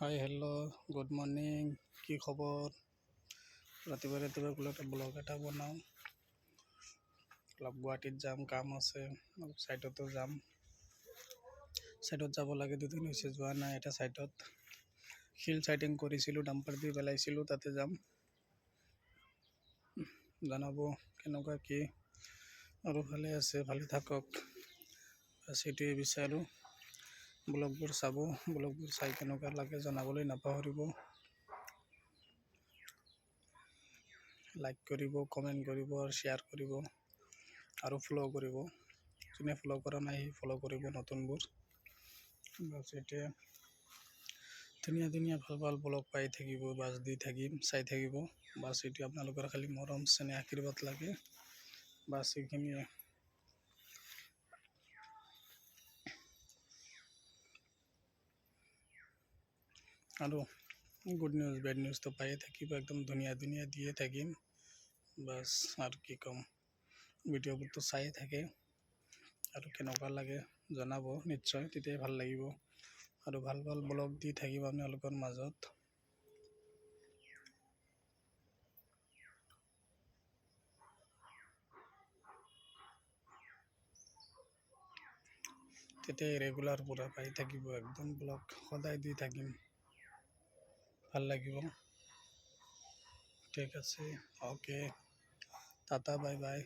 Hi hello' good morning. কি খবৰ? ৰাতিপুৱা ৰাতিপুৱা বোলে এটা ব্লগ এটা বনাওঁ। অলপ গুৱাহাটীত যাম, কাম আছে, অলপ ছাইডতো যাম। ছাইডত যাব লাগে, দুদিন হৈছে যোৱা নাই। এটা ছাইডত শিল ছাইডিং কৰিছিলোঁ, ডাম্পাৰ দি পেলাইছিলোঁ, তাতে যাম। জনাব কেনেকুৱা কি, আৰু ভালে আছে, ভালে থাকক, বাছ সেইটোৱে বিচাৰোঁ। ব্লগবোৰ চাব, ব্লগবোৰ চাই কেনেকুৱা লাগে জনাবলৈ নাপাহৰিব। লাইক কৰিব, কমেণ্ট কৰিব আৰু শ্বেয়াৰ কৰিব আৰু ফ'ল' কৰিব। যোনে ফ'ল' কৰা নাই সি ফ'ল' কৰিব নতুনবোৰ। বাছ এতিয়া ধুনীয়া ধুনীয়া ভাল ভাল ব্লগ পাই থাকিব, বাছ দি থাকিম, চাই থাকিব। বাছ এইটো আপোনালোকৰ খালি মৰম চেনেহ আশীৰ্বাদ লাগে, বাছ এইখিনিয়ে। আৰু গুড নিউজ বেড নিউজটো পায়ে থাকিব, একদম ধুনীয়া ধুনীয়া দিয়ে থাকিম। বাছ আৰু কি ক'ম, ভিডিঅ'বোৰতো চায়ে থাকে আৰু কেনেকুৱা লাগে জনাব নিশ্চয়, তেতিয়াই ভাল লাগিব। আৰু ভাল ভাল ব্লগ দি থাকিব আপোনালোকৰ মাজত। তেতিয়াই ৰেগুলাৰ পূৰা পাই থাকিব, একদম ব্লগ সদায় দি থাকিম, ভাল লাগিব। ঠিক আছে, অ'কে, টাটা, বাই বাই।